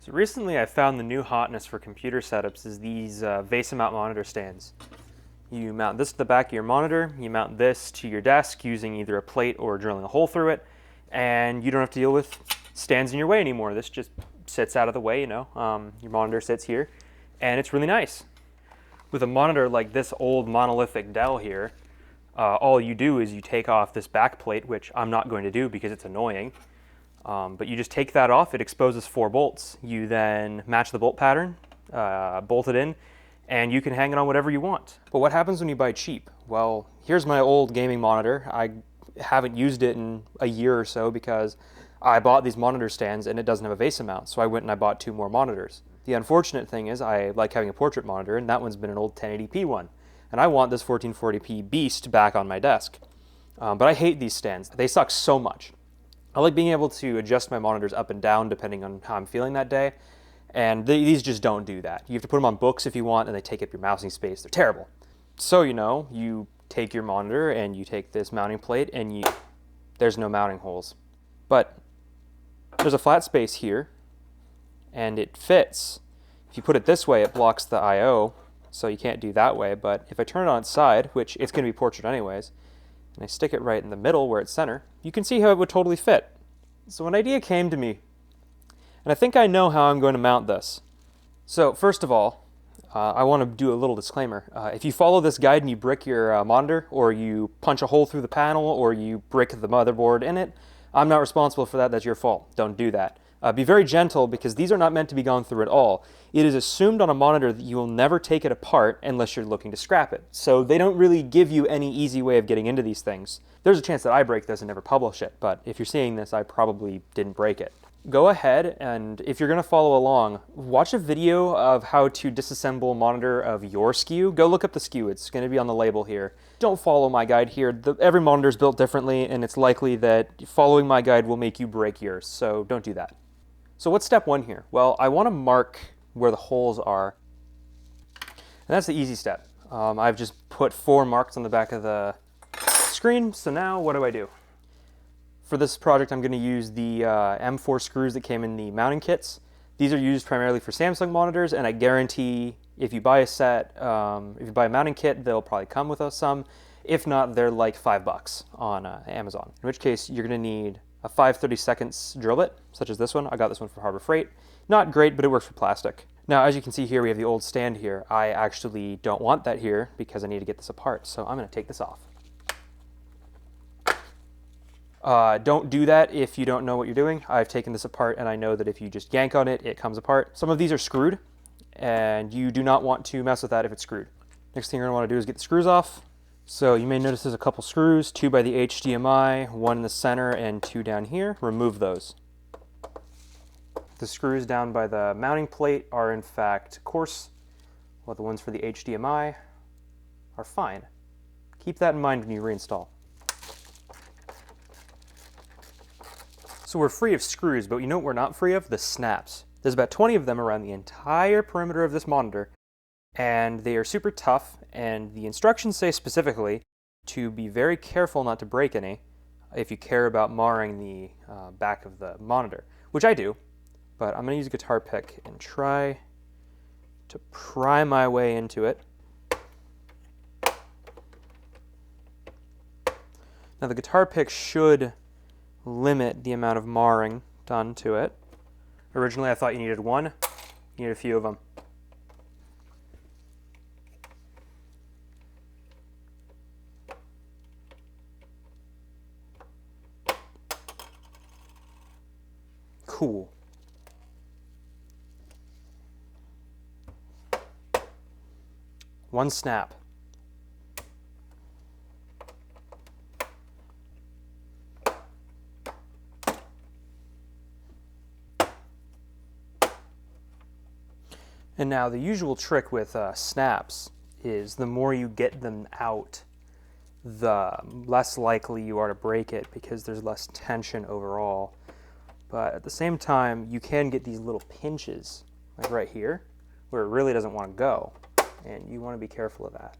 So recently I found the new hotness for computer setups is these VESA mount monitor stands. You mount this to the back of your monitor, you mount this to your desk using either a plate or drilling a hole through it, and you don't have to deal with stands in your way anymore. This just sits out of the way, your monitor sits here, and it's really nice. With a monitor like this old monolithic Dell here, all you do is you take off this back plate, which I'm not going to do because it's annoying. But you just take that off, it exposes 4 bolts. You then match the bolt pattern, bolt it in, and you can hang it on whatever you want. But what happens when you buy cheap? Well, here's my old gaming monitor. I haven't used it in a year or so because I bought these monitor stands and it doesn't have a VESA mount, so I went and I bought 2 more monitors. The unfortunate thing is I like having a portrait monitor, and that one's been an old 1080p one. And I want this 1440p beast back on my desk. But I hate these stands. They suck so much. I like being able to adjust my monitors up and down depending on how I'm feeling that day, and these just don't do that. You have to put them on books if you want, and they take up your mousing space. They're terrible. So, you take your monitor and you take this mounting plate and there's no mounting holes. But there's a flat space here, and it fits. If you put it this way, it blocks the I/O, so you can't do that way, but if I turn it on its side, which it's going to be portrait anyways, and I stick it right in the middle where it's center, you can see how it would totally fit. So an idea came to me, and I think I know how I'm going to mount this. So first of all, I want to do a little disclaimer. If you follow this guide and you brick your monitor, or you punch a hole through the panel, or you brick the motherboard in it, I'm not responsible for that. That's your fault. Don't do that. Be very gentle, because these are not meant to be gone through at all. It is assumed on a monitor that you will never take it apart unless you're looking to scrap it. So they don't really give you any easy way of getting into these things. There's a chance that I break this and never publish it, but if you're seeing this, I probably didn't break it. Go ahead, and if you're going to follow along, watch a video of how to disassemble a monitor of your SKU. Go look up the SKU. It's going to be on the label here. Don't follow my guide here. Every monitor is built differently, and it's likely that following my guide will make you break yours, so don't do that. So what's step 1 here? Well, I want to mark where the holes are, and that's the easy step. I've just put 4 marks on the back of the screen, so now what do I do? For this project, I'm going to use the M4 screws that came in the mounting kits. These are used primarily for Samsung monitors, and I guarantee if you buy a set, if you buy a mounting kit, they'll probably come with some. If not, they're like $5 on Amazon, in which case you're going to need a 5/32 drill bit, such as this one. I got this one from Harbor Freight. Not great, but it works for plastic. Now, as you can see here, we have the old stand here. I actually don't want that here because I need to get this apart, so I'm going to take this off. Don't do that if you don't know what you're doing. I've taken this apart, and I know that if you just yank on it, it comes apart. Some of these are screwed, and you do not want to mess with that if it's screwed. Next thing you're going to want to do is get the screws off. So you may notice there's a couple screws, 2 by the HDMI, 1 in the center, and 2 down here. Remove those. The screws down by the mounting plate are in fact coarse, while the ones for the HDMI are fine. Keep that in mind when you reinstall. So we're free of screws, but you know what we're not free of? The snaps. There's about 20 of them around the entire perimeter of this monitor, and they are super tough, and the instructions say specifically to be very careful not to break any if you care about marring the back of the monitor, which I do, but I'm going to use a guitar pick and try to pry my way into it. Now the guitar pick should limit the amount of marring done to it. Originally I thought you needed 1, you need a few of them. Cool. One snap. And now the usual trick with snaps is the more you get them out, the less likely you are to break it because there's less tension overall. But at the same time, you can get these little pinches, like right here, where it really doesn't want to go, and you want to be careful of that.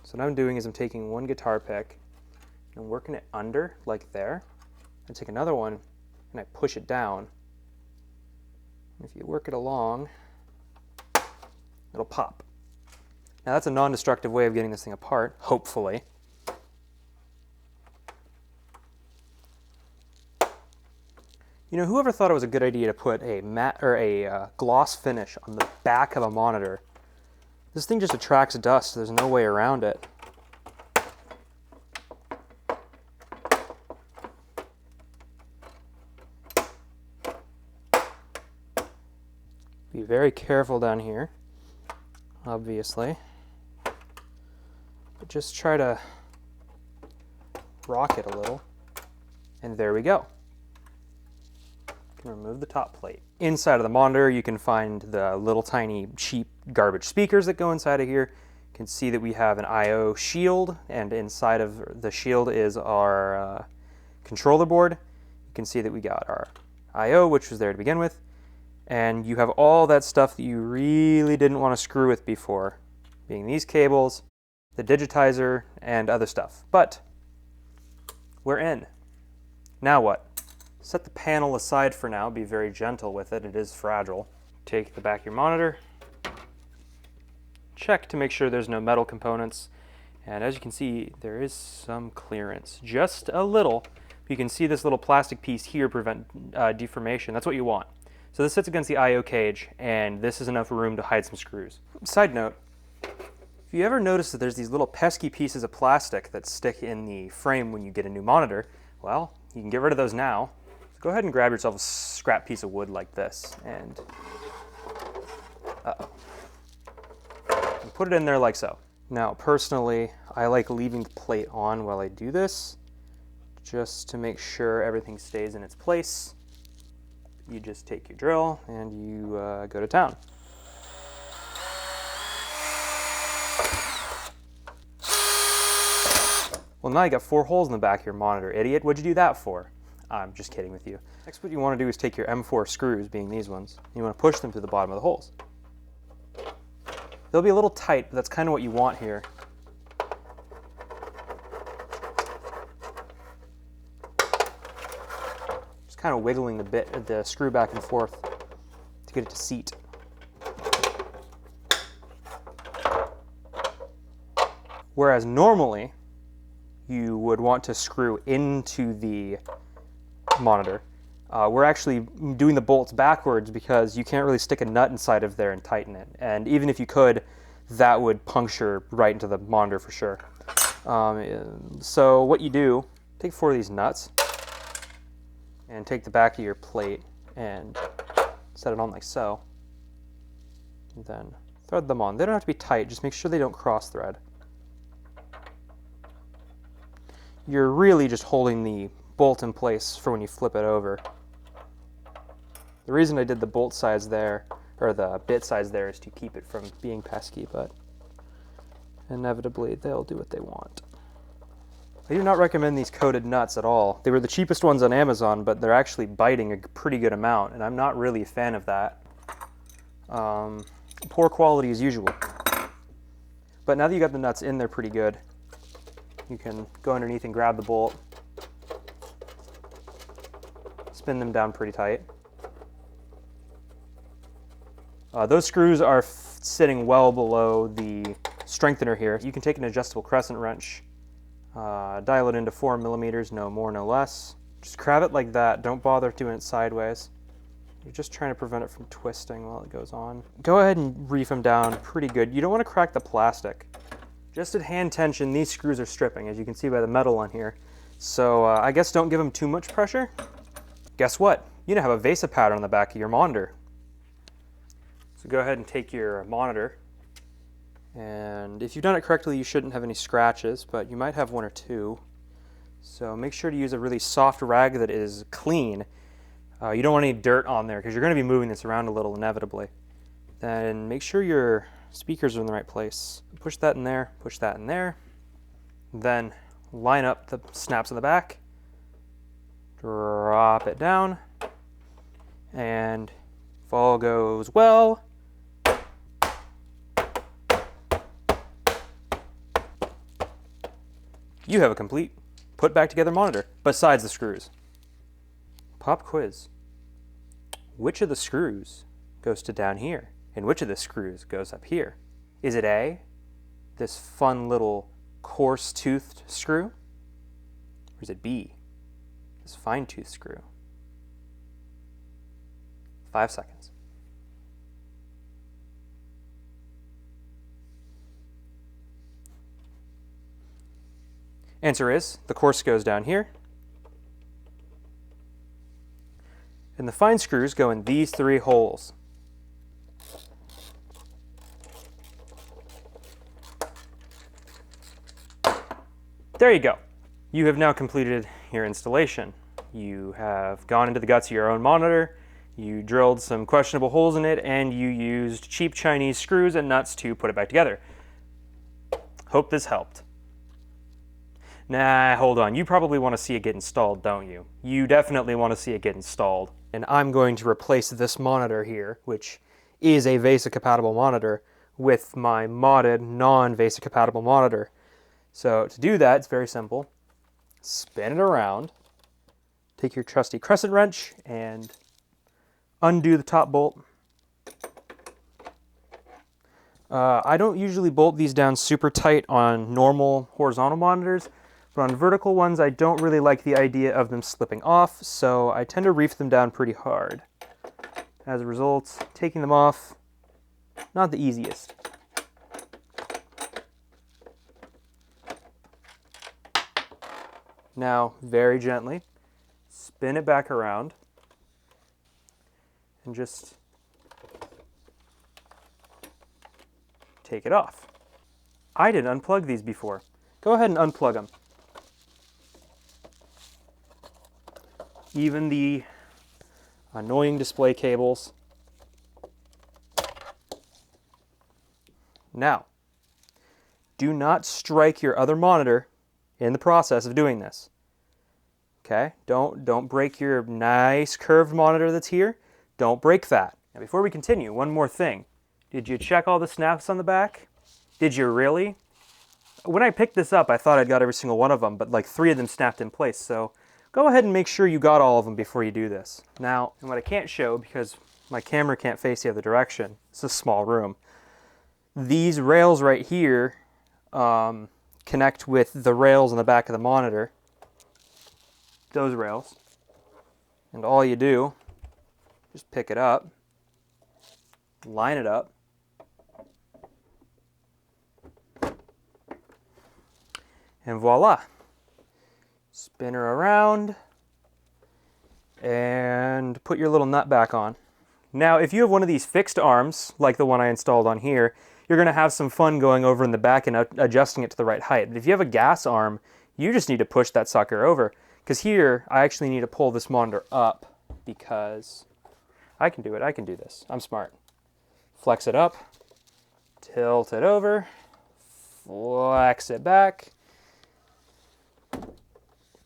So what I'm doing is I'm taking one guitar pick and working it under, like there. I take another one and I push it down If you work it along, it'll pop. Now that's a non-destructive way of getting this thing apart, hopefully. You know, whoever thought it was a good idea to put a matte or a gloss finish on the back of a monitor? This thing just attracts dust. There's no way around it. Be very careful down here, obviously. But just try to rock it a little. And there we go. Can remove the top plate. Inside of the monitor, you can find the little tiny cheap garbage speakers that go inside of here. You can see that we have an I/O shield, and inside of the shield is our controller board. You can see that we got our I/O, which was there to begin with, and you have all that stuff that you really didn't want to screw with before, being these cables, the digitizer, and other stuff. But we're in. Now what? Set the panel aside for now, be very gentle with it, it is fragile. Take the back of your monitor, check to make sure there's no metal components, and as you can see, there is some clearance, just a little. You can see this little plastic piece here prevent deformation, that's what you want. So this sits against the I/O cage, and this is enough room to hide some screws. Side note, if you ever notice that there's these little pesky pieces of plastic that stick in the frame when you get a new monitor, well, you can get rid of those now. Go ahead and grab yourself a scrap piece of wood like this and put it in there like so. Now, personally, I like leaving the plate on while I do this, just to make sure everything stays in its place. You just take your drill and you go to town. Well, now you got 4 holes in the back of your monitor, idiot. What'd you do that for? I'm just kidding with you. Next, what you want to do is take your M4 screws, being these ones, and you want to push them to the bottom of the holes. They'll be a little tight, but that's kind of what you want here. Just kind of wiggling the screw back and forth to get it to seat. Whereas normally, you would want to screw into the monitor. We're actually doing the bolts backwards because you can't really stick a nut inside of there and tighten it. And even if you could, that would puncture right into the monitor for sure. So what you do, take 4 of these nuts and take the back of your plate and set it on like so. And then thread them on. They don't have to be tight, just make sure they don't cross thread. You're really just holding the bolt in place for when you flip it over. The reason I did the bolt sides there, or the bit sides there, is to keep it from being pesky, but inevitably they'll do what they want. I do not recommend these coated nuts at all. They were the cheapest ones on Amazon, but they're actually biting a pretty good amount, and I'm not really a fan of that. Poor quality as usual. But now that you got the nuts in there pretty good, you can go underneath and grab the bolt, spin them down pretty tight. Those screws are sitting well below the strengthener here. You can take an adjustable crescent wrench, dial it into 4 millimeters, no more, no less. Just grab it like that. Don't bother doing it sideways. You're just trying to prevent it from twisting while it goes on. Go ahead and reef them down pretty good. You don't want to crack the plastic. Just at hand tension, these screws are stripping, as you can see by the metal on here. So I guess don't give them too much pressure. Guess what? You now have a VESA pattern on the back of your monitor. So go ahead and take your monitor, and if you've done it correctly, you shouldn't have any scratches, but you might have 1 or 2. So make sure to use a really soft rag that is clean. You don't want any dirt on there because you're going to be moving this around a little inevitably. Then make sure your speakers are in the right place. Push that in there, push that in there. Then line up the snaps on the back, drop it down, and if all goes well, you have a complete put back together monitor, besides the screws. Pop quiz. Which of the screws goes to down here? And which of the screws goes up here? Is it A, this fun little coarse-toothed screw? Or is it B, this fine-toothed screw? 5 seconds. Answer is, the coarse goes down here, and the fine screws go in these 3 holes. There you go. You have now completed your installation. You have gone into the guts of your own monitor, you drilled some questionable holes in it, and you used cheap Chinese screws and nuts to put it back together. Hope this helped. Nah, hold on. You probably want to see it get installed, don't you? You definitely want to see it get installed. And I'm going to replace this monitor here, which is a VESA compatible monitor, with my modded non-VESA compatible monitor. So to do that, it's very simple. Spin it around, take your trusty crescent wrench and undo the top bolt. I don't usually bolt these down super tight on normal horizontal monitors, but on vertical ones I don't really like the idea of them slipping off, so I tend to reef them down pretty hard. As a result, taking them off, not the easiest. Now, very gently, spin it back around and just take it off. I didn't unplug these before. Go ahead and unplug them. Even the annoying display cables. Now, do not strike your other monitor in the process of doing this. Okay? Don't break your nice curved monitor that's here. Don't break that. Now before we continue, one more thing. Did you check all the snaps on the back? Did you really? When I picked this up, I thought I'd got every single one of them, but like 3 of them snapped in place, so go ahead and make sure you got all of them before you do this. Now, and what I can't show, because my camera can't face the other direction, it's a small room, these rails right here connect with the rails on the back of the monitor, those rails, and all you do, just pick it up, line it up, and voila. Spin her around and put your little nut back on. Now, if you have one of these fixed arms, like the one I installed on here, you're going to have some fun going over in the back and adjusting it to the right height. But if you have a gas arm, you just need to push that sucker over. Because here, I actually need to pull this monitor up because I can do it. I can do this. I'm smart. Flex it up, tilt it over, flex it back.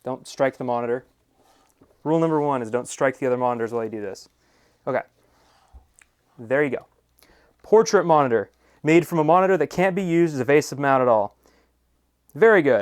Don't strike the monitor. Rule number 1 is don't strike the other monitors while you do this. Okay, there you go. Portrait monitor, made from a monitor that can't be used as a VESA mount at all. Very good.